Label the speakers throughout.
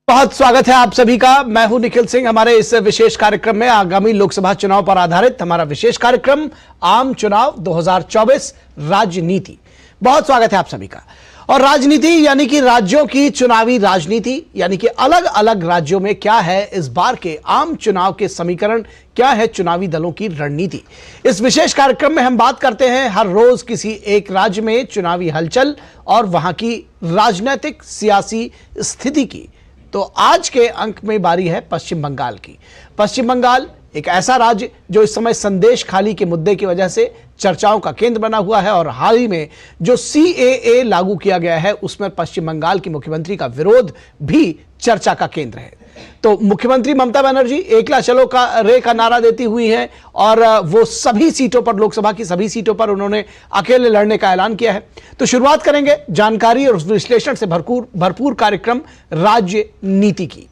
Speaker 1: बहुत स्वागत है आप सभी का। मैं हूं निखिल सिंह। हमारे इस विशेष कार्यक्रम में आगामी लोकसभा चुनाव पर आधारित हमारा विशेष कार्यक्रम आम चुनाव 2024 राजनीति। बहुत स्वागत है आप सभी का। और राजनीति यानी कि राज्यों की चुनावी राजनीति, यानी कि अलग अलग राज्यों में क्या है इस बार के आम चुनाव के समीकरण, क्या है चुनावी दलों की रणनीति। इस विशेष कार्यक्रम में हम बात करते हैं हर रोज किसी एक राज्य में चुनावी हलचल और वहां की राजनीतिक सियासी स्थिति की। तो आज के अंक में बारी है पश्चिम बंगाल की। पश्चिम बंगाल एक ऐसा राज्य जो इस समय संदेश खाली के मुद्दे की वजह से चर्चाओं का केंद्र बना हुआ है और हाल ही में जो CAA लागू किया गया है उसमें पश्चिम बंगाल की मुख्यमंत्री का विरोध भी चर्चा का केंद्र है। तो मुख्यमंत्री ममता बनर्जी एकला चलो का नारा देती हुई है और वो सभी सीटों पर, लोकसभा की सभी सीटों पर उन्होंने अकेले लड़ने का ऐलान किया है। तो शुरुआत करेंगे जानकारी और विश्लेषण से भरपूर कार्यक्रम राज्य नीति की।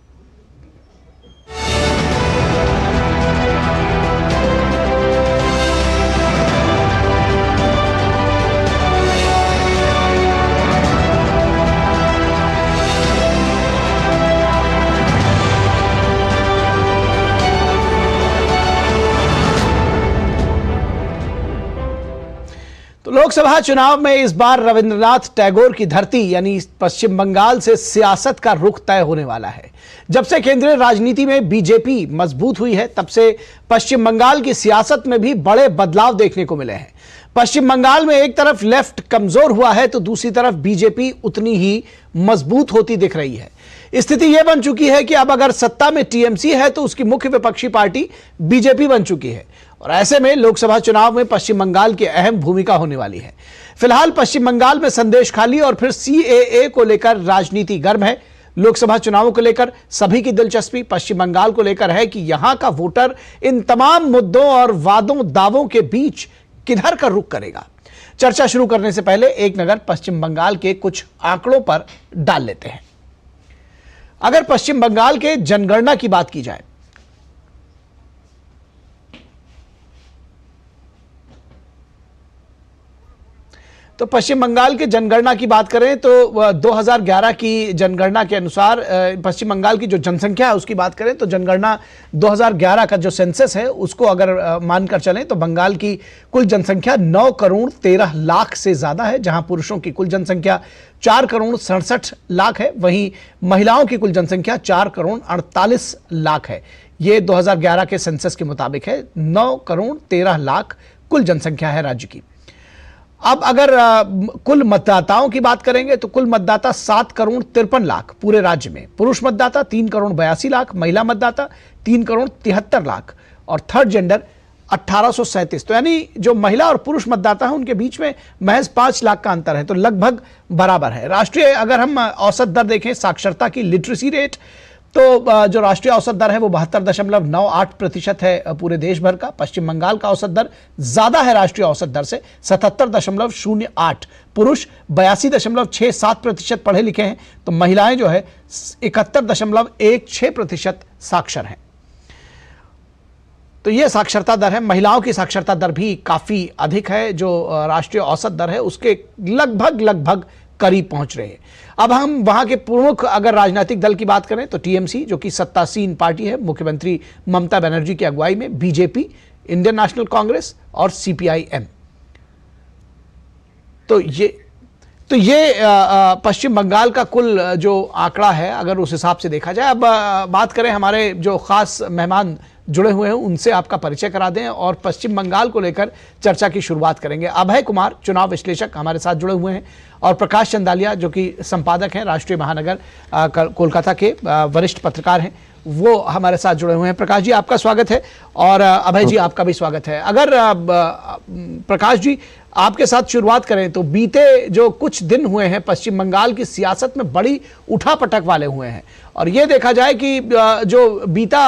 Speaker 1: तो लोकसभा चुनाव में इस बार रविंद्रनाथ टैगोर की धरती यानी पश्चिम बंगाल से सियासत का रुख तय होने वाला है। जब से केंद्रीय राजनीति में बीजेपी मजबूत हुई है तब से पश्चिम बंगाल की सियासत में भी बड़े बदलाव देखने को मिले हैं। पश्चिम बंगाल में एक तरफ लेफ्ट कमजोर हुआ है तो दूसरी तरफ बीजेपी उतनी ही मजबूत होती दिख रही है। स्थिति यह बन चुकी है कि अब अगर सत्ता में TMC है तो उसकी मुख्य विपक्षी पार्टी बीजेपी बन चुकी है और ऐसे में लोकसभा चुनाव में पश्चिम बंगाल की अहम भूमिका होने वाली है। फिलहाल पश्चिम बंगाल में संदेश खाली और फिर CAA को लेकर राजनीति गर्म है। लोकसभा चुनावों को लेकर सभी की दिलचस्पी पश्चिम बंगाल को लेकर है कि यहां का वोटर इन तमाम मुद्दों और वादों दावों के बीच किधर का रुख करेगा। चर्चा शुरू करने से पहले एक नजर पश्चिम बंगाल के कुछ आंकड़ों पर डाल लेते हैं। अगर पश्चिम बंगाल के जनगणना की बात की जाए तो पश्चिम बंगाल के जनगणना की बात करें तो 2011 की जनगणना के अनुसार पश्चिम बंगाल की जो जनसंख्या है उसकी बात करें तो जनगणना 2011 का जो सेंसस है उसको अगर मानकर चलें तो बंगाल की कुल जनसंख्या 9 करोड़ 13 लाख से ज्यादा है, जहां पुरुषों की कुल जनसंख्या 4 करोड़ 67 लाख है, वहीं महिलाओं की कुल जनसंख्या 4 करोड़ 48 लाख है। ये 2011 के सेंसस के मुताबिक है। 9 करोड़ 13 लाख कुल जनसंख्या है राज्य की। अब अगर कुल मतदाताओं की बात करेंगे तो कुल मतदाता 7 करोड़ 53 लाख पूरे राज्य में, पुरुष मतदाता 3 करोड़ 82 लाख, महिला मतदाता 3 करोड़ 73 लाख और थर्ड जेंडर 1837। तो यानी जो महिला और पुरुष मतदाता हैं उनके बीच में महज 5 लाख का अंतर है, तो लगभग बराबर है। राष्ट्रीय अगर हम औसत दर देखें साक्षरता की, लिटरेसी रेट, तो जो राष्ट्रीय औसत दर है वो 72.98% है पूरे देश भर का। पश्चिम बंगाल का औसत दर ज्यादा है राष्ट्रीय औसत दर से, 77.08। पुरुष 82.67% पढ़े लिखे हैं तो महिलाएं जो है 71.16% साक्षर हैं। तो ये साक्षरता दर है। महिलाओं की साक्षरता दर भी काफी अधिक है, जो राष्ट्रीय औसत दर है उसके लगभग करीब पहुंच रहे हैं। अब हम वहां के प्रमुख अगर राजनीतिक दल की बात करें तो TMC जो कि सत्तासीन पार्टी है मुख्यमंत्री ममता बनर्जी की अगुवाई में, BJP, इंडियन नेशनल कांग्रेस और CPIM। तो ये पश्चिम बंगाल का कुल जो आंकड़ा है अगर उस हिसाब से देखा जाए। अब बात करें हमारे जो खास मेहमान जुड़े हुए हैं उनसे आपका परिचय करा दें और पश्चिम बंगाल को लेकर चर्चा की शुरुआत करेंगे। अभय कुमार चुनाव विश्लेषक हमारे साथ जुड़े हुए हैं और प्रकाश चंदालिया जो कि संपादक हैं राष्ट्रीय महानगर कोलकाता के, वरिष्ठ पत्रकार हैं, वो हमारे साथ जुड़े हुए हैं। प्रकाश जी आपका स्वागत है और अभय जी आपका भी स्वागत है। अगर प्रकाश जी आपके साथ शुरुआत करें तो बीते जो कुछ दिन हुए हैं पश्चिम बंगाल की सियासत में बड़ी उठापटक वाले हुए हैं और ये देखा जाए कि जो बीता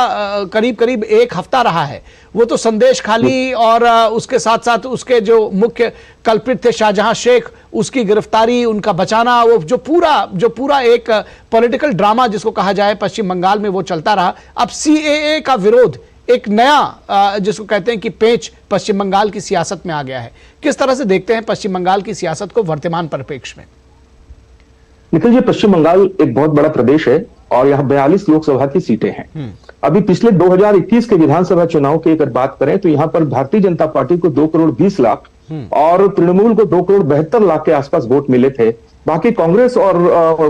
Speaker 1: करीब एक हफ्ता रहा है वो तो संदेश खाली और उसके साथ साथ उसके जो मुख्य कल्प्रिट थे शाहजहां शेख, उसकी गिरफ्तारी, उनका बचाना, वो जो पूरा एक पॉलिटिकल ड्रामा जिसको कहा जाए पश्चिम बंगाल में वो चलता रहा। अब CAA का विरोध एक नया जिसको कहते हैं कि पेच पश्चिम बंगाल की सियासत में आ गया है। किस तरह से देखते हैं पश्चिम बंगाल की सियासत को वर्तमान परिप्रेक्ष्य में?
Speaker 2: निखिल जी, पश्चिम बंगाल एक बहुत बड़ा प्रदेश है और यहाँ 42 लोकसभा की सीटें हैं। अभी पिछले 2021 के विधानसभा चुनाव की अगर बात करें तो यहाँ पर भारतीय जनता पार्टी को 2 करोड़ 20 लाख और तृणमूल को 2 करोड़ 72 लाख के आसपास वोट मिले थे। बाकी कांग्रेस और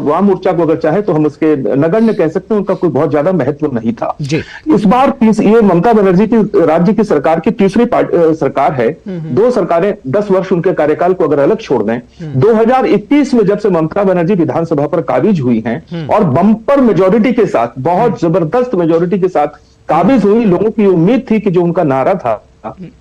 Speaker 2: वाम मोर्चा को अगर चाहे तो हम उसके नगण्य कह सकते हैं, उनका कोई बहुत ज्यादा महत्व नहीं था। इस बार ये ममता बनर्जी की राज्य की सरकार की तीसरी सरकार है। 2 सरकारें 10 वर्ष उनके कार्यकाल को अगर अलग छोड़ दें, 2021 में जब से ममता बनर्जी विधानसभा पर काबिज हुई हैं और बम्पर मेजोरिटी के साथ, बहुत जबरदस्त मेजोरिटी के साथ काबिज हुई, लोगों की उम्मीद थी कि जो उनका नारा था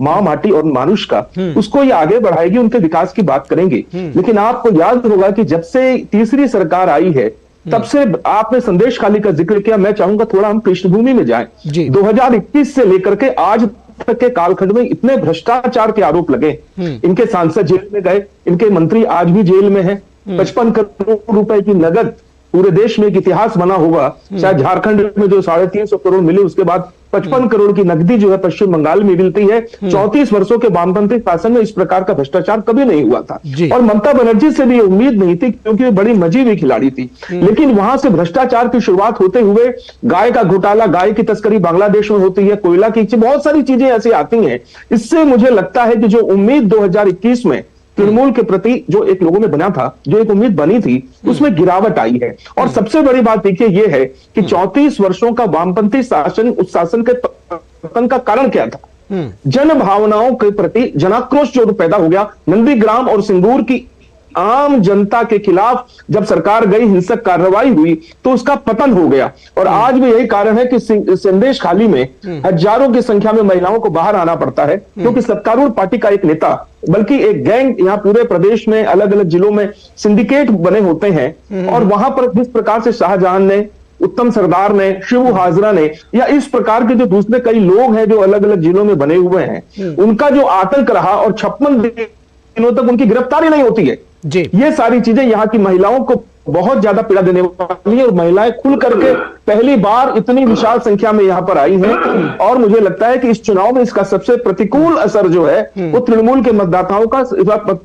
Speaker 2: मां माटी और मानुष का, उसको ये आगे बढ़ाएगी, उनके विकास की बात करेंगे। लेकिन आपको याद होगा कि जब से तीसरी सरकार आई है तब से आपने संदेश खाली का जिक्र किया, मैं चाहूंगा थोड़ा हम पृष्ठभूमि में जाएं। 2021 से लेकर के आज तक के कालखंड में इतने भ्रष्टाचार के आरोप लगे, इनके सांसद जेल में गए, इनके मंत्री आज भी जेल में हैं, 55 करोड़ रुपए की नगद, पूरे देश में एक इतिहास बना होगा। शायद झारखंड में जो 350 करोड़ मिले, उसके बाद 55 करोड़ की नकदी जो है पश्चिम बंगाल में मिलती है। 34 वर्षों के वामपंथी शासन में इस प्रकार का भ्रष्टाचार कभी नहीं हुआ था और ममता बनर्जी से भी उम्मीद नहीं थी, क्योंकि वो बड़ी मजी हुई खिलाड़ी थी। लेकिन वहां से भ्रष्टाचार की शुरुआत होते हुए गाय का घोटाला, गाय की तस्करी बांग्लादेश में होती है, कोयला की, बहुत सारी चीजें ऐसी आती हैं। इससे मुझे लगता है कि जो उम्मीद 2021 में तृणमूल के प्रति जो एक लोगों में बना था, जो एक उम्मीद बनी थी, उसमें गिरावट आई है। और सबसे बड़ी बात देखिए ये है कि 34 वर्षों का वामपंथी शासन, उस शासन के पतन का कारण क्या था? जन भावनाओं के प्रति जनाक्रोश जो पैदा हो गया। नंदीग्राम और सिंगूर की आम जनता के खिलाफ जब सरकार गई, हिंसक कार्रवाई हुई, तो उसका पतन हो गया। और आज भी यही कारण है कि संदेश खाली में हजारों की संख्या में महिलाओं को बाहर आना पड़ता है, क्योंकि सत्तारूढ़ पार्टी का एक नेता, बल्कि एक गैंग यहाँ पूरे प्रदेश में अलग अलग जिलों में सिंडिकेट बने होते हैं। और वहां पर जिस प्रकार से शाहजहां ने, उत्तम सरदार ने, शिबू हाजरा ने, या इस प्रकार के जो दूसरे कई लोग हैं जो अलग अलग जिलों में बने हुए हैं, उनका जो आतंक रहा और 56 दिनों तक उनकी गिरफ्तारी नहीं होती है, ये सारी चीजें यहाँ की महिलाओं को बहुत ज्यादा पीड़ा देने वाली है। और महिलाएं खुल करके पहली बार इतनी विशाल संख्या में यहाँ पर आई हैं। और मुझे लगता है कि इस चुनाव में इसका सबसे प्रतिकूल असर जो है वो तृणमूल के मतदाताओं का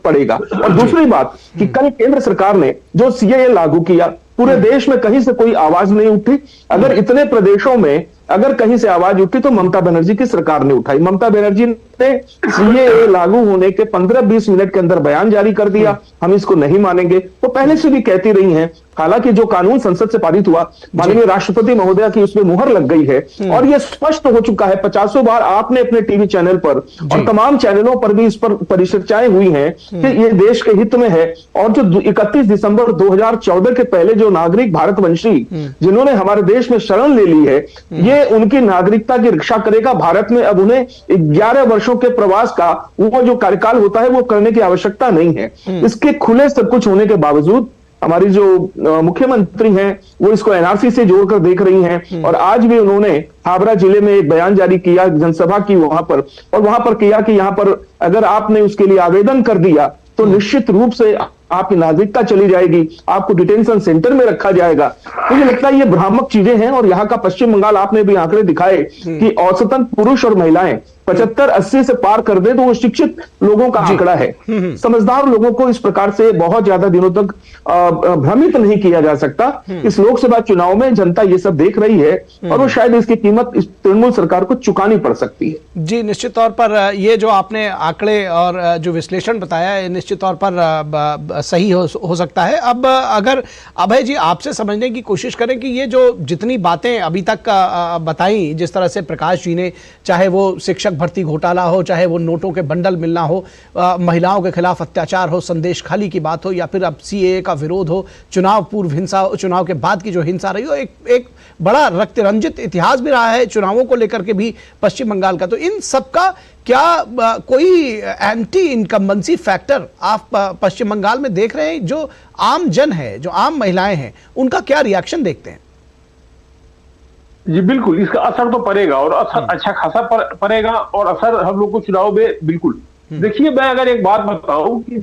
Speaker 2: पड़ेगा। और दूसरी बात कि कल केंद्र सरकार ने जो सीएए लागू किया, पूरे देश में कहीं से कोई आवाज नहीं उठी। अगर इतने प्रदेशों में अगर कहीं से आवाज उठी तो ममता बनर्जी की सरकार ने उठाई। ममता बनर्जी ने सीएए लागू होने के 15-20 मिनट के अंदर बयान जारी कर दिया, हम इसको नहीं मानेंगे। तो पहले से भी कहती रही हैं। हालांकि जो कानून संसद से पारित हुआ, माननीय राष्ट्रपति महोदया की उसमें मुहर लग गई है और यह स्पष्ट हो चुका है। 50 बार आपने अपने टीवी चैनल पर और तमाम चैनलों पर भी इस पर परिचर्चाएं हुई हैं कि ये देश के हित में है। और जो 31 दिसंबर 2014 के पहले जो नागरिक भारतवंशी जिन्होंने हमारे देश में शरण ले ली है, ये उनकी नागरिकता की रक्षा करेगा। भारत में अब उन्हें 11 वर्षों के प्रवास का वो जो कार्यकाल होता है वो करने की आवश्यकता नहीं है। इसके खुले सब कुछ होने के बावजूद हमारी जो मुख्यमंत्री हैं वो इसको एनआरसी से जोड़कर देख रही हैं। और आज भी उन्होंने हावड़ा जिले में एक बयान जारी किया, जनसभा की वहां पर, और वहां पर किया कि यहां पर अगर आपने उसके लिए आवेदन कर दिया तो निश्चित रूप से आपकी नागरिकता चली जाएगी, आपको डिटेंशन सेंटर में रखा जाएगा। मुझे लगता है ये भ्रामक चीजें हैं। और यहाँ का पश्चिम बंगाल आपने भी आंकड़े दिखाए कि औसतन पुरुष और महिलाएं 75-80 से पार कर दे तो वो शिक्षित लोगों का आंकड़ा है। समझदार लोगों को इस प्रकार से बहुत ज्यादा दिनों तक भ्रमित नहीं किया जा सकता। इस लोकसभा चुनाव में जनता ये सब देख रही है और वो शायद इसकी कीमत इस तृणमूल सरकार को चुकानी पड़ सकती है।
Speaker 1: जी, निश्चित तौर पर ये जो आपने आंकड़े और जो विश्लेषण बताया है निश्चित तौर पर सही हो सकता है। अब अगर अभय जी आपसे समझने की कोशिश करें कि ये जो जितनी बातें अभी तक बताई, जिस तरह से प्रकाश जी ने, चाहे वो शिक्षक भर्ती घोटाला हो, चाहे वो नोटों के बंडल मिलना हो, महिलाओं के खिलाफ अत्याचार हो, संदेश खाली की बात हो, या फिर अब सीएए का विरोध हो, चुनाव पूर्व हिंसा, चुनाव के बाद की जो हिंसा रही हो, एक बड़ा रक्त रंजित इतिहास भी रहा है चुनावों को लेकर के भी पश्चिम बंगाल का। तो इन सबका क्या कोई एंटी इनकम्बेंसी फैक्टर आप पश्चिम बंगाल में देख रहे हैं? जो आम जन है, जो आम महिलाएं हैं, उनका क्या रिएक्शन देखते हैं?
Speaker 3: जी बिल्कुल, इसका असर तो पड़ेगा और असर अच्छा खासा पड़ेगा और असर हम लोग को चुनाव में बिल्कुल। देखिए, मैं अगर एक बात बताऊं कि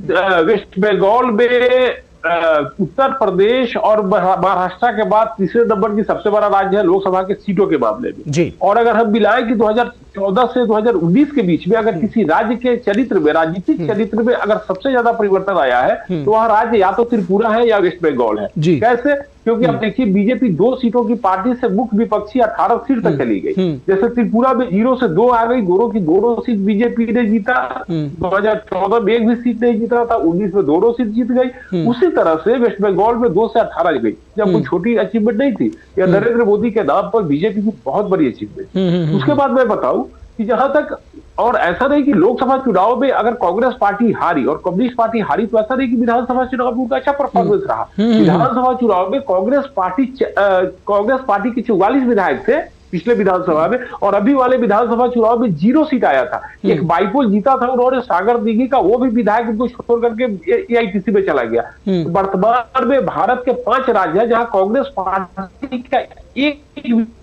Speaker 3: वेस्ट बंगाल में उत्तर प्रदेश और महाराष्ट्र के बाद तीसरे नंबर की सबसे बड़ा राज्य है लोकसभा के सीटों के मामले में जी। और अगर हम मिलाएं कि 2014 से 2019 के बीच में अगर किसी राज्य के चरित्र में, राजनीतिक चरित्र में अगर सबसे ज्यादा परिवर्तन आया है तो वह राज्य या तो त्रिपुरा है या वेस्ट बंगाल है। कैसे? क्योंकि अब देखिए बीजेपी 2 सीटों की पार्टी से मुख्य विपक्षी 18 सीट तक चली गई। जैसे त्रिपुरा में 0 से 2 आ गई, दोनों की दोनों सीट बीजेपी ने जीता। 2014 में एक भी सीट नहीं जीता था, 19 में दोनों सीट जीत गई। उसी तरह से वेस्ट बंगाल में 2 से 18 गई, जब कोई छोटी अचीवमेंट नहीं थी। यह नरेंद्र मोदी के नाम पर बीजेपी की बहुत बड़ी अचीवमेंट। उसके बाद मैं बताऊं कि जहां तक, और ऐसा नहीं कि लोकसभा चुनाव में अगर कांग्रेस पार्टी हारी और कम्युनिस्ट पार्टी हारी, तो ऐसा नहीं कि विधानसभा चुनाव में उनका अच्छा परफॉर्मेंस रहा। विधानसभा चुनाव में कांग्रेस पार्टी के 44 विधायक थे पिछले विधानसभा में, और अभी वाले विधानसभा चुनाव में 0 सीट आया था। एक बाईपोल जीता था उन्होंने सागर दिघी का, वो भी विधायक उनको छोड़ करके एआईटीसी में चला गया। वर्तमान में भारत के 5 राज्य हैं जहां कांग्रेस पार्टी का एक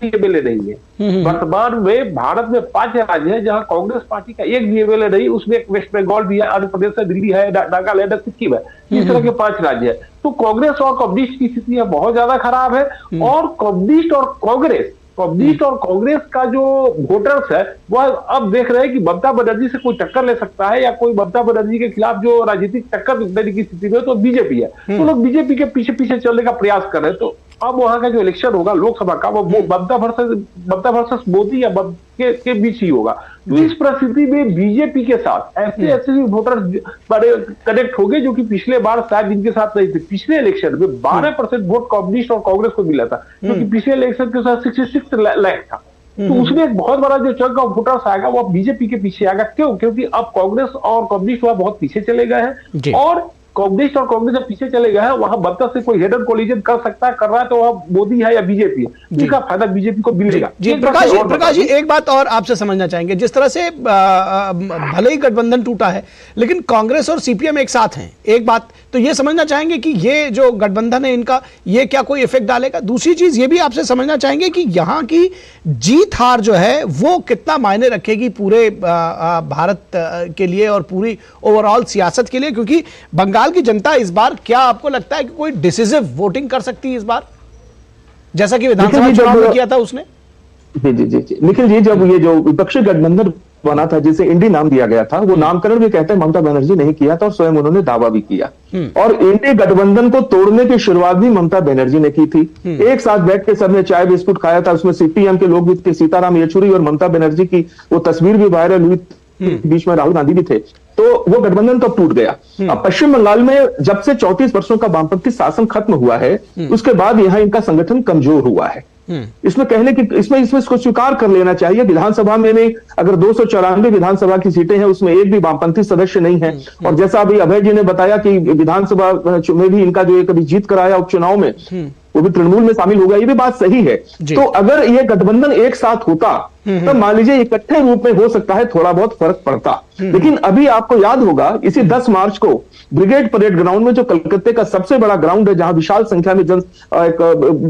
Speaker 3: एमएलए नहीं है। वर्तमान में भारत में 5 राज्य हैं जहां कांग्रेस पार्टी का एक भी एमएलए नहीं, उसमें वेस्ट बंगाल भी है, आंध्र प्रदेश है, दिल्ली है, नागालैंड है, सिक्किम है। इस तरह के 5 राज्य है। तो कांग्रेस और कम्युनिस्ट की स्थिति बहुत ज्यादा खराब है। और कम्युनिस्ट और कांग्रेस का जो वोटर्स है वह अब देख रहे हैं कि ममता बनर्जी से कोई टक्कर ले सकता है, या कोई ममता बनर्जी के खिलाफ जो राजनीतिक टक्कर देने की स्थिति में, तो बीजेपी है। तो लोग बीजेपी के पीछे पीछे चलने का प्रयास कर रहे हैं। तो अब वहां का जो इलेक्शन होगा लोकसभा का, वो ममता वर्सेस मोदी या के बीच ही होगा। तो इस परिस्थिति में बीजेपी के साथ ऐसे वोटर बड़े कनेक्ट हो गए जो कि पिछले बार शायद इनके साथ नहीं थे। पिछले इलेक्शन में 12% वोट कम्युनिस्ट और कांग्रेस को मिला था, क्योंकि पिछले इलेक्शन के साथ 66 लाख था। तो उसमें एक बहुत बड़ा जो चंक ऑफ वोटर्स आएगा वो बीजेपी के पीछे आएगा। क्यों? क्योंकि अब कांग्रेस और कम्युनिस्ट वहां बहुत पीछे चले गए हैं, और कम्युनिस्ट और कांग्रेस जब पीछे चले गए हैं, वहां ममता से कोई हेड एंड कोलिजन कर सकता है, कर रहा है, तो वह मोदी है या बीजेपी है, इसका फायदा बीजेपी को मिलेगा।
Speaker 1: जी प्रकाश जी, एक बात और आपसे समझना चाहेंगे। जिस तरह से भले ही गठबंधन टूटा है, लेकिन कांग्रेस और सीपीएम एक साथ हैं, एक बात तो ये समझना चाहेंगे कि ये जो गठबंधन है इनका, ये क्या कोई इफेक्ट डालेगा? दूसरी चीज ये भी आपसे समझना चाहेंगे कि यहाँ की जीत हार जो है वो कितना मायने रखेगी पूरे भारत के लिए और पूरी ओवरऑल सियासत के लिए, क्योंकि बंगाल की जनता इस बार, क्या आपको लगता है कि कोई डिसिसिव वोटिंग कर सकती है इस बार, जैसा कि विधानसभा चुनाव में किया था उसने?
Speaker 2: जी निखिल जी, जब ये जो विपक्षी गठबंधन बना था जिसे इंडी नाम दिया गया था, वो नामकरण भी कहते हैं ममता बनर्जी नहीं किया था, और स्वयं उन्होंने दावा भी किया। और इंडी गठबंधन को तोड़ने की शुरुआत भी ममता बनर्जी ने की थी। एक साथ बैठ के सबने चाय बिस्कुट खाया था, उसमें सीपीएम के लोग भी थे, सीताराम येचुरी और ममता बनर्जी की वो तस्वीर भी वायरल हुई, बीच में राहुल गांधी भी थे। तो वो गठबंधन तो टूट गया। अब पश्चिम बंगाल में जब से 34 वर्षों का वामपंथी शासन खत्म हुआ है, उसके बाद यहां इनका संगठन कमजोर हुआ है। इसमें कहने की इसमें इसको स्वीकार कर लेना चाहिए। विधानसभा में अगर 294 विधानसभा की सीटें हैं, उसमें एक भी वामपंथी सदस्य नहीं है। और जैसा अभी अभय जी ने बताया कि विधानसभा में भी इनका जो कभी जीत कराया उपचुनाव में, वो भी तृणमूल में शामिल हो गया, ये भी बात सही है। तो अगर ये गठबंधन एक साथ होता तो मान लीजिए इकट्ठे रूप में हो सकता है थोड़ा बहुत फर्क पड़ता। लेकिन अभी आपको याद होगा इसी 10 मार्च को ब्रिगेड परेड ग्राउंड में, जो कलकत्ते का सबसे बड़ा ग्राउंड है जहां विशाल संख्या में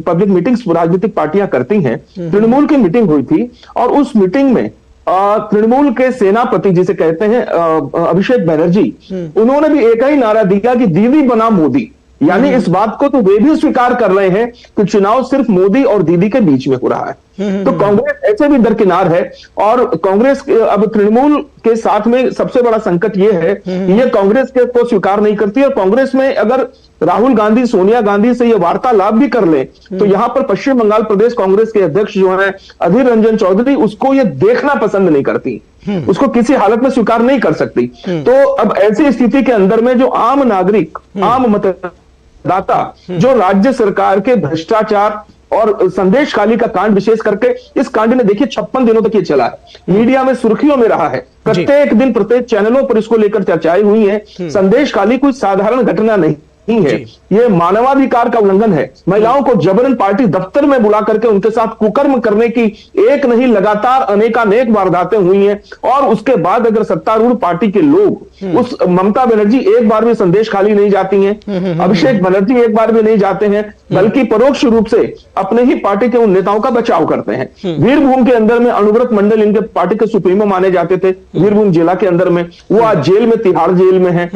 Speaker 2: पब्लिक मीटिंग्स राजनीतिक पार्टियां करती हैं, तृणमूल की मीटिंग हुई थी। और उस मीटिंग में तृणमूल के सेनापति जिसे कहते हैं अभिषेक बनर्जी, उन्होंने भी एक ही नारा दिया कि दीदी बना मोदी। यानी इस बात को तो वे भी स्वीकार कर रहे हैं कि चुनाव सिर्फ मोदी और दीदी के बीच में हो रहा है। तो कांग्रेस ऐसे भी दरकिनार है। और कांग्रेस अब तृणमूल के साथ में सबसे बड़ा संकट ये है कि ये कांग्रेस के को स्वीकार नहीं करती। और कांग्रेस में अगर राहुल गांधी सोनिया गांधी से ये वार्तालाप भी कर ले, तो यहां पर पश्चिम बंगाल प्रदेश कांग्रेस के अध्यक्ष जो है अधीर रंजन चौधरी, उसको ये देखना पसंद नहीं करती, उसको किसी हालत में स्वीकार नहीं कर सकती। तो अब ऐसी स्थिति के अंदर में जो आम नागरिक, आम मतदाता, जो राज्य सरकार के भ्रष्टाचार और संदेश खाली का कांड, विशेष करके इस कांड में देखिए 56 दिनों तक ये चला है, मीडिया में सुर्खियों में रहा है, प्रत्येक दिन प्रत्येक चैनलों पर इसको लेकर चर्चाएं हुई हैं। संदेश खाली कोई साधारण घटना नहीं है, ये मानवाधिकार का उल्लंघन है। महिलाओं को जबरन पार्टी दफ्तर में बुला करके उनके साथ कुकर्म करने की एक नहीं लगातार अनेकानेक वारदातें हुई हैं। और उसके बाद अगर सत्तारूढ़ पार्टी के लोग, उस ममता बनर्जी एक बार भी संदेश खाली नहीं जाती हैं, अभिषेक बनर्जी एक बार भी नहीं जाते हैं, बल्कि परोक्ष रूप से अपने ही पार्टी के उन नेताओं का बचाव करते हैं। वीरभूम के अंदर में अनुव्रत मंडल इनके पार्टी के सुप्रीमो माने जाते थे, वीरभूम जिला के अंदर में, वो आज जेल में, तिहाड़ जेल में है।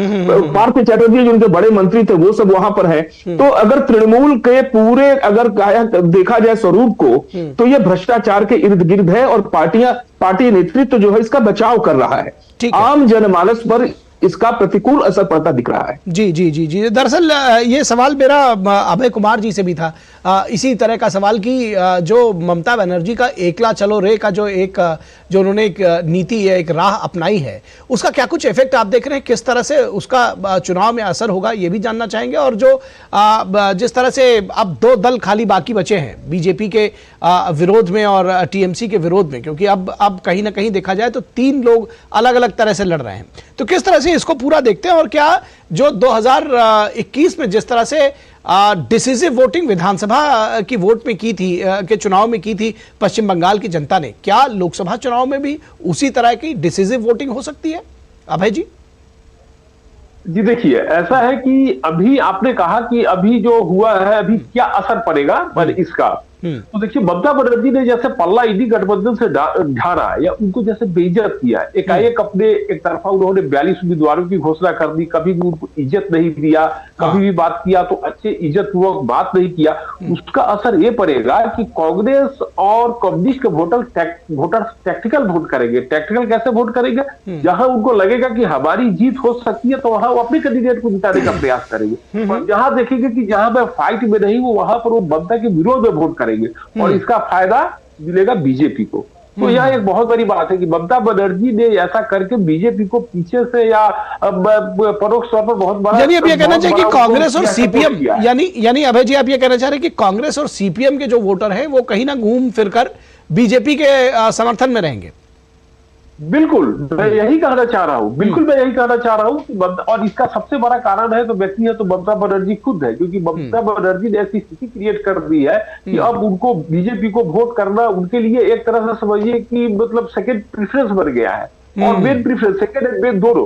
Speaker 2: पार्थ चैटर्जी जो उनके बड़े मंत्री थे वो सब वहां पर है। तो अगर तृणमूल के पूरे अगर देखा जाए स्वरूप को, तो ये भ्रष्टाचार के इर्द गिर्द है और पार्टी नेतृत्व जो है इसका बचाव कर रहा है। आम जनमानस पर इसका प्रतिकूल असर पड़ता दिख रहा है।
Speaker 1: जी जी जी जी, दरअसल ये सवाल मेरा अभय कुमार जी से भी था, इसी तरह का सवाल कि जो ममता बनर्जी का एकला चलो रे का जो उन्होंने एक नीति है, एक राह अपनाई है, उसका क्या कुछ इफेक्ट आप देख रहे हैं, किस तरह से उसका चुनाव में असर होगा ये भी जानना चाहेंगे। और जो जिस तरह से अब दो दल खाली बाकी बचे हैं बीजेपी के विरोध में और टीएमसी के विरोध में, क्योंकि अब कहीं ना कहीं देखा जाए तो तीन लोग अलग अलग तरह से लड़ रहे हैं, तो किस तरह से इसको पूरा देखते हैं। और क्या जो 2021 में जिस तरह से डिसिसिव वोटिंग विधानसभा की वोट में की थी, के चुनाव में की थी पश्चिम बंगाल की जनता ने, क्या लोकसभा चुनाव में भी उसी तरह की डिसिसिव वोटिंग हो सकती है अभय जी?
Speaker 3: जी देखिए, ऐसा है कि अभी आपने कहा कि अभी जो हुआ है अभी क्या असर पड़ेगा पर इसका, तो देखिए ममता बनर्जी ने जैसे पल्ला ईडी गठबंधन से ढाना या उनको जैसे बेइज्जत किया, एकाएक अपने एक तरफा उन्होंने 42 उम्मीदवारों की घोषणा कर दी, कभी भी उनको इज्जत नहीं दिया, कभी भी बात किया तो अच्छे इज्जत पूर्वक बात नहीं किया, उसका असर ये पड़ेगा कि कांग्रेस और कम्युनिस्ट के वोटर टैक्टिकल वोट करेंगे। टैक्टिकल कैसे वोट करेंगे? जहां उनको लगेगा कि हमारी जीत हो सकती है तो वहां वो अपने कैंडिडेट को जिताने का प्रयास करेंगे, और जहां देखेंगे कि जहां पर फाइट में नहीं वो वहां पर वो ममता के विरोध में वोट करेंगे, और इसका फायदा मिलेगा बीजेपी को। तो यह एक बहुत बड़ी बात है कि ममता बनर्जी ने ऐसा करके बीजेपी को पीछे से या परोक्ष तौर पर बहुत बड़ा,
Speaker 1: यानी अब ये कहना चाहिए कि कांग्रेस और सीपीएम, यानी अभय जी आप ये कहना चाह रहे हैं कि कांग्रेस और सीपीएम के जो वोटर हैं वो कहीं ना घूम फिरकर बीजेपी के समर्थन में रहेंगे?
Speaker 3: बिल्कुल, मैं यही कहना चाह रहा हूं, बिल्कुल मैं यही कहना चाह रहा हूं कि और इसका सबसे बड़ा कारण है तो व्यक्ति है तो ममता बनर्जी खुद है, क्योंकि ममता बनर्जी ने ऐसी स्थिति क्रिएट कर दी है कि अब उनको बीजेपी को वोट करना उनके लिए एक तरह से समझिए कि मतलब सेकंड प्रेफरेंस बन गया है, और main preference, second and main दोनों।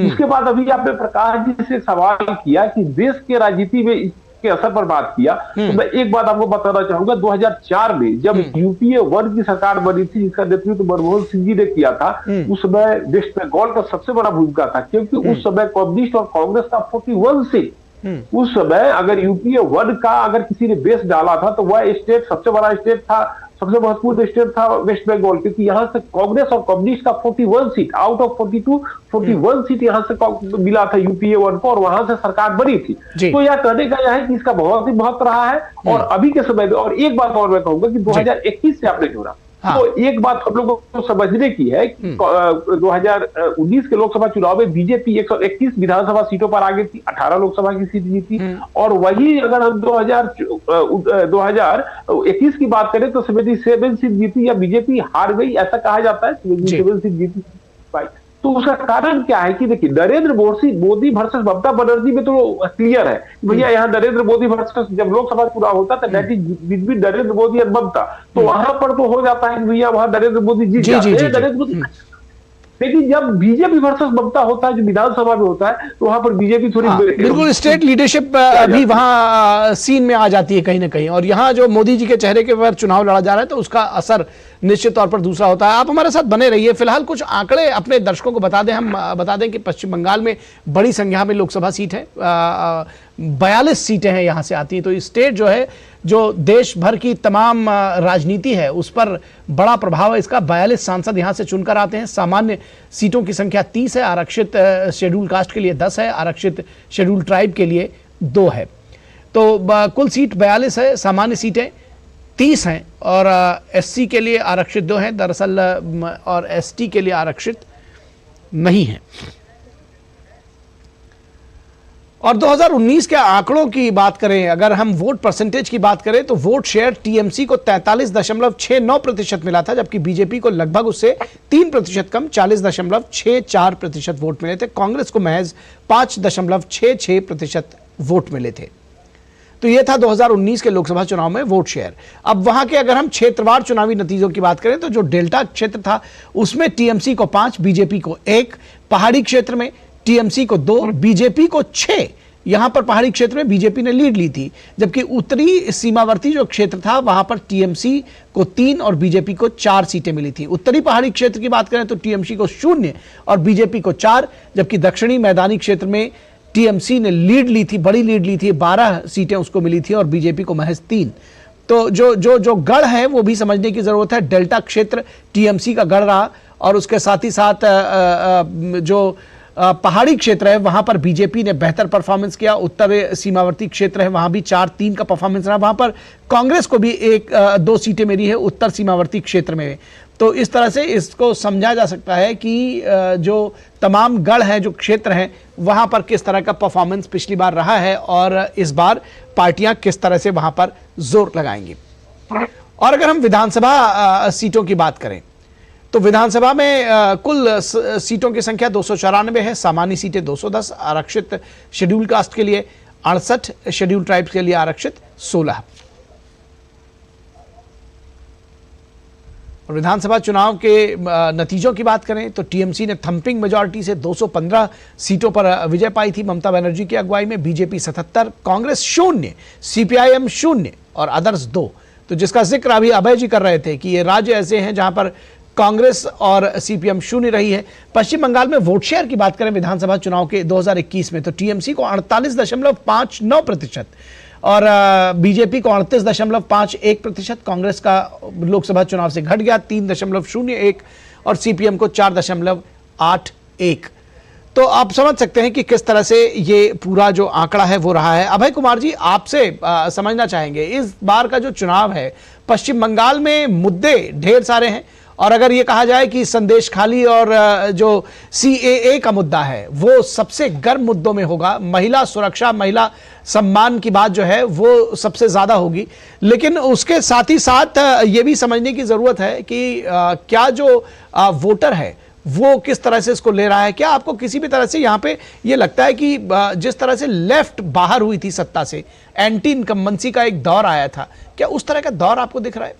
Speaker 3: उसके बाद अभी आपने प्रकाश जी से सवाल किया कि देश के राजनीति में के असर पर बात किया, तो मैं एक बात आपको बताना चाहूंगा, 2004 में जब यूपीए 1 की सरकार बनी थी जिसका नेतृत्व मनमोहन सिंह जी ने किया था, उस समय वेस्ट बंगाल का सबसे बड़ा भूमिका था, क्योंकि उस समय कम्युनिस्ट और कांग्रेस का 41 सीट, उस समय अगर यूपीए 1 का अगर किसी ने बेस डाला था तो वह स्टेट सबसे बड़ा स्टेट था, सबसे महत्वपूर्ण स्टेट था वेस्ट बंगाल, क्योंकि यहां से कांग्रेस और कम्युनिस्ट का 41 सीट आउट ऑफ 41 सीट यहां से मिला था यूपीए 1 को, और वहां से सरकार बनी थी। तो यह कहने का यह है कि इसका बहुत ही महत्व रहा है। और अभी के समय में, और एक बात और मैं कहूंगा कि 2021 से आपने जोड़ा, तो एक बात हम लोगों को समझने की है कि 2019 के लोकसभा चुनाव में बीजेपी 121 विधानसभा सीटों पर आ गई थी, 18 लोकसभा की सीट जीती, और वही अगर हम 2021 की बात करें तो 77 सीट जीती, या बीजेपी हार गई ऐसा कहा जाता है, 77 सीट जीती। तो उसका कारण क्या है कि देखिए नरेंद्र मोदी वर्सेस ममता बनर्जी में तो क्लियर है भैया, यहाँ नरेंद्र मोदी वर्सेस जब लोकसभा चुनाव होता है that is between Narendra Modi और ममता, तो वहां पर तो हो जाता है भैया वहां नरेंद्र मोदी जीत जाते हैं, नरेंद्र मोदी। लेकिन जब बीजेपी वर्सेस ममता होता है जो विधानसभा में होता है तो वहां पर बीजेपी थोड़ी
Speaker 1: बिल्कुल स्टेट लीडरशिप भी वहां सीन में आ जाती है कहीं ना कहीं, और यहाँ जो मोदी जी के चेहरे के ऊपर चुनाव लड़ा जा रहा है तो उसका असर निश्चित तौर पर दूसरा होता है। आप हमारे साथ बने रहिए। फिलहाल कुछ आंकड़े अपने दर्शकों को बता दें, हम बता दें कि पश्चिम बंगाल में बड़ी संख्या में लोकसभा सीट है, 42 सीटें हैं यहाँ से आती हैं, तो स्टेट जो है जो देश भर की तमाम राजनीति है उस पर बड़ा प्रभाव है इसका। 42 सांसद यहाँ से चुनकर आते हैं। सामान्य सीटों की संख्या 30 है, आरक्षित शेड्यूल कास्ट के लिए 10 है, आरक्षित शेड्यूल ट्राइब के लिए 2 है, तो कुल सीट 42 है, सामान्य सीटें 30 हैं, और एससी के लिए आरक्षित 2 हैं दरअसल, और एसटी के लिए आरक्षित नहीं है। और 2019 के आंकड़ों की बात करें, अगर हम वोट परसेंटेज की बात करें तो वोट शेयर टीएमसी को 43.69% मिला था, जबकि बीजेपी को लगभग उससे 3% कम 40.64% वोट मिले थे। कांग्रेस को महज 5.66% वोट मिले थे। तो यह था 2019 के लोकसभा चुनाव में वोट शेयर। अब वहां के अगर हम क्षेत्रवार चुनावी नतीजों की बात करें तो जो डेल्टा क्षेत्र था उसमें टीएमसी को 5, बीजेपी को 1, पहाड़ी क्षेत्र में टीएमसी को 2, बीजेपी को 6। यहां पर पहाड़ी क्षेत्र में बीजेपी ने लीड ली थी, जबकि उत्तरी सीमावर्ती जो क्षेत्र था वहां पर टीएमसी को 3 और बीजेपी को 4 सीटें मिली थी। उत्तरी पहाड़ी क्षेत्र की बात करें तो टीएमसी को 0 और बीजेपी को 4, जबकि दक्षिणी मैदानी क्षेत्र में टीएमसी ने लीड ली थी, बड़ी लीड ली थी, 12 सीटें उसको मिली थी और बीजेपी को महज 3। तो जो गढ़ है वो भी समझने की जरूरत है। डेल्टा क्षेत्र टीएमसी का गढ़ रहा, और उसके साथ ही साथ जो पहाड़ी क्षेत्र है वहां पर बीजेपी ने बेहतर परफॉर्मेंस किया, उत्तर सीमावर्ती क्षेत्र है वहां भी 4-3 का परफॉर्मेंस रहा, वहां पर कांग्रेस को भी 1-2 सीटें मिली है उत्तर सीमावर्ती क्षेत्र में। तो इस तरह से इसको समझा जा सकता है कि जो तमाम गढ़ हैं, जो क्षेत्र हैं, वहां पर किस तरह का परफॉर्मेंस पिछली बार रहा है और इस बार पार्टियां किस तरह से वहां पर जोर लगाएंगी। और अगर हम विधानसभा सीटों की बात करें तो विधानसभा में कुल सीटों की संख्या 294 है, सामान्य सीटें 210, आरक्षित शेड्यूल कास्ट के लिए 68, शेड्यूल ट्राइब्स के लिए आरक्षित 16। और विधानसभा चुनाव के नतीजों की बात करें तो टीएमसी ने थंपिंग मेजॉरिटी से 215 सीटों पर विजय पाई थी ममता बनर्जी की अगुवाई में, बीजेपी 77, कांग्रेस 0, सीपीआईएम 0 और अदर्स 2। तो जिसका जिक्र अभी अभय जी कर रहे थे कि ये राज्य ऐसे हैं जहां पर कांग्रेस और सीपीएम 0 रही है। पश्चिम बंगाल में वोट शेयर की बात करें विधानसभा चुनाव के 2021 में तो टीएमसी को 48.59% और बीजेपी को 38.51%, कांग्रेस का लोकसभा चुनाव से घट गया 3.01 और सीपीएम को 4.81। तो आप समझ सकते हैं कि किस तरह से ये पूरा जो आंकड़ा है वो रहा है। अभय कुमार जी, आपसे समझना चाहेंगे इस बार का जो चुनाव है पश्चिम बंगाल में मुद्दे ढेर सारे हैं और अगर ये कहा जाए कि संदेश खाली और जो सीएए का मुद्दा है वो सबसे गर्म मुद्दों में होगा, महिला सुरक्षा, महिला सम्मान की बात जो है वो सबसे ज्यादा होगी, लेकिन उसके साथ ही साथ ये भी समझने की जरूरत है कि क्या जो वोटर है वो किस तरह से इसको ले रहा है। क्या आपको किसी भी तरह से यहाँ पे ये लगता है कि जिस तरह से लेफ्ट बाहर हुई थी सत्ता से, एंटी इनकम्बेंसी का एक दौर आया था, क्या उस तरह का दौर आपको दिख रहा है?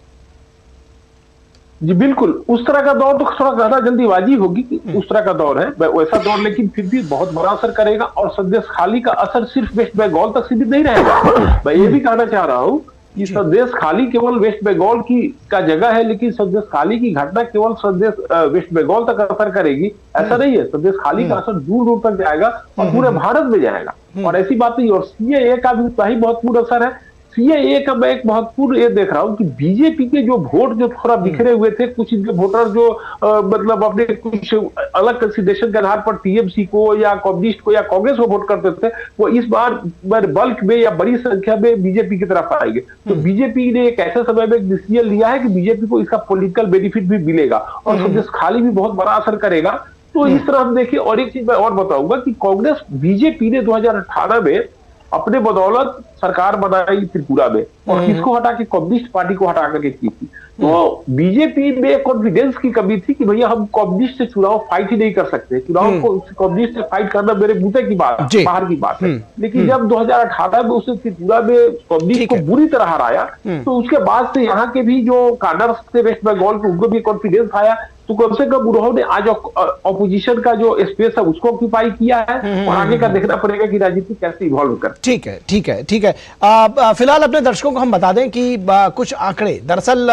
Speaker 3: जी बिल्कुल, उस तरह का दौर तो थोड़ा ज्यादा जल्दीबाजी होगी कि उस तरह का दौर है वैसा दौर, लेकिन फिर भी बहुत बड़ा असर करेगा और संदेश खाली का असर सिर्फ वेस्ट बंगाल तक सीमित नहीं रहेगा। मैं ये भी कहना चाह रहा हूँ कि संदेश खाली केवल वेस्ट बंगाल की का जगह है, लेकिन संदेश खाली की घटना केवल संदेश वेस्ट बंगाल तक असर करेगी ऐसा नहीं है। संदेश खाली का असर दूर दूर तक जाएगा और पूरे भारत में जाएगा और ऐसी बात नहीं। और सीएए का भी वही महत्वपूर्ण असर है। सीएए का मैं एक महत्वपूर्ण ये देख रहा हूँ कि बीजेपी के जो वोट जो थोड़ा बिखरे हुए थे, कुछ इनके वोटर जो मतलब अपने कुछ अलग कंसिडरेशन के आधार पर टीएमसी को या कम्युनिस्ट को या कांग्रेस को वोट करते थे, वो इस बार बल्क में या बड़ी संख्या में बीजेपी की तरफ आएंगे। तो बीजेपी ने एक ऐसे समय में एक डिसीजन लिया है कि बीजेपी को इसका पॉलिटिकल बेनिफिट भी मिलेगा और संदेश खाली भी बहुत बड़ा असर करेगा। तो इस तरह हम देखिए। और एक चीज मैं और बताऊंगा कि कांग्रेस बीजेपी ने 2018 में अपने बदौलत सरकार बनाई त्रिपुरा में और किसको हटा के कम्युनिस्ट पार्टी को हटा करके की थी। तो बीजेपी में कॉन्फिडेंस की कमी थी कि भैया हम कम्युनिस्ट से चुनाव फाइट ही नहीं कर सकते, चुनाव को कम्युनिस्ट से फाइट करना मेरे मुद्दे की बात, बाहर की बात है। लेकिन जब 2018 में उसने त्रिपुरा में कम्युनिस्ट को बुरी तरह हराया तो उसके बाद से यहाँ के भी जो काडर्स थे वेस्ट बंगाल के, उनको भी कॉन्फिडेंस आया। तो कम से कम उन्होंने आज ऑपोजिशन का जो स्पेस है उसको ऑक्यूपाई किया है और आगे का देखना पड़ेगा कि राजनीति कैसे इवॉल्व कर।
Speaker 1: ठीक है, ठीक है, ठीक है। फिलहाल अपने दर्शकों को हम बता दें कि कुछ आंकड़े, दरअसल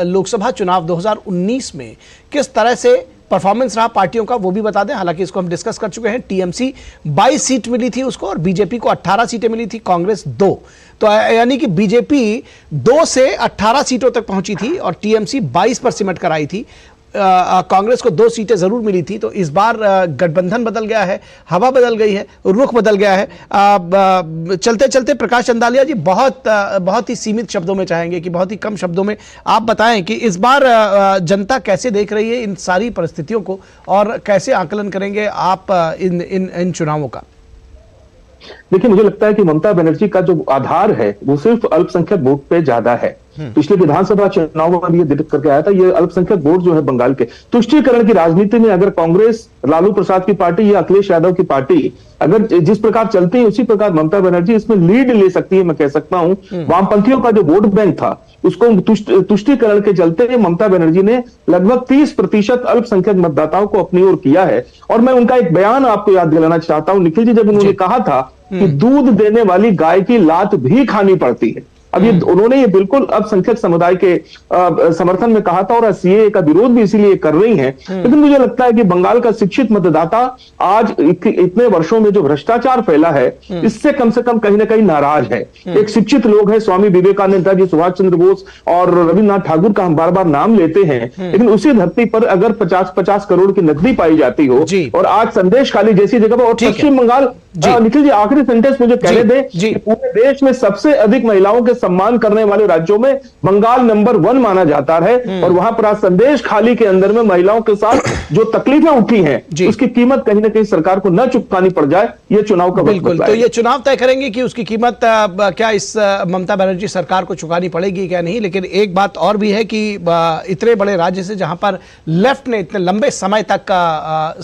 Speaker 1: लोकसभा चुनाव 2019 में किस तरह से परफॉर्मेंस रहा पार्टियों का वो भी बता दें। हालांकि इसको हम डिस्कस कर चुके हैं। टीएमसी 22 सीट मिली थी उसको और बीजेपी को 18 सीटें मिली थी, कांग्रेस 2। तो यानी कि बीजेपी 2 से 18 सीटों तक पहुंची थी और टीएमसी 22 पर सिमट कर आई थी। कांग्रेस को 2 सीटें जरूर मिली थी। तो इस बार गठबंधन बदल गया है, हवा बदल गई है, रुख बदल गया है। चलते चलते प्रकाश चंदालिया जी, बहुत ही सीमित शब्दों में चाहेंगे कि बहुत ही कम शब्दों में आप बताएं कि इस बार जनता कैसे देख रही है इन सारी परिस्थितियों को और कैसे आकलन करेंगे आप इन चुनावों का?
Speaker 2: देखिए, मुझे लगता है कि ममता बनर्जी का जो आधार है वो सिर्फ अल्पसंख्यक वोट पे ज्यादा है। पिछले विधानसभा चुनाव में ये दिक्कत करके आया था। ये अल्पसंख्यक वोट जो है बंगाल के तुष्टीकरण की राजनीति में अगर कांग्रेस, लालू प्रसाद की पार्टी या अखिलेश यादव की पार्टी अगर जिस प्रकार चलती है उसी प्रकार ममता बनर्जी इसमें लीड ले सकती है। मैं कह सकता हूं वामपंथियों का जो वोट बैंक था उसको तुष्टीकरण के चलते ममता बनर्जी ने लगभग 30% अल्पसंख्यक मतदाताओं को अपनी ओर किया है। और मैं उनका एक बयान आपको याद दिलाना चाहता हूं निखिल जी, जब उन्होंने कहा था कि दूध देने वाली गाय की लात भी खानी पड़ती है। अब ये उन्होंने ये बिल्कुल अल्पसंख्यक समुदाय के समर्थन में कहा था और सीएए का विरोध भी इसीलिए कर रही हैं। लेकिन मुझे लगता है कि बंगाल का शिक्षित मतदाता आज इतने वर्षों में जो भ्रष्टाचार फैला है इससे कम से कम कहीं ना कहीं नाराज है। एक शिक्षित लोग हैं, स्वामी विवेकानंद जी, सुभाष चंद्र बोस और रविन्द्रनाथ ठाकुर का हम बार बार नाम लेते हैं, लेकिन उसी धरती पर अगर 50-50 करोड़ की नकदी पाई जाती हो और आज संदेश खाली जैसी जगह पर, और पश्चिम बंगाल, निखिल जी आखिरी सेंटेंस मुझे कहने दें, पूरे देश में सबसे अधिक महिलाओं के सम्मान करने वाले राज्यों में बंगाल नंबर 1 माना जाता है, और वहां पर आज संदेश खाली के अंदर में महिलाओं के साथ जो तकलीफें उठी हैं उसकी कीमत कहीं ना कहीं सरकार को न चुकानी पड़ जाए, ये चुनाव का
Speaker 1: बिल्कुल। तो ये चुनाव तय करेंगे कि उसकी कीमत क्या इस ममता बनर्जी सरकार को चुकानी पड़ेगी क्या नहीं। लेकिन एक बात और भी है कि इतने बड़े राज्य से जहां पर लेफ्ट ने इतने लंबे समय तक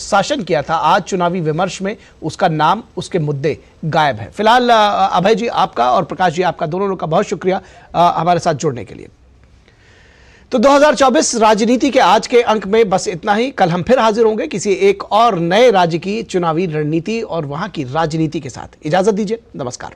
Speaker 1: शासन किया था, आज चुनावी विमर्श में उसका नाम, उसके मुद्दे गायब है। फिलहाल अभय जी आपका और प्रकाश जी आपका, दोनों का बहुत शुक्रिया हमारे साथ जुड़ने के लिए। तो 2024 राजनीति के आज के अंक में बस इतना ही। कल हम फिर हाजिर होंगे किसी एक और नए राज्य की चुनावी रणनीति और वहां की राजनीति के साथ। इजाजत दीजिए, नमस्कार।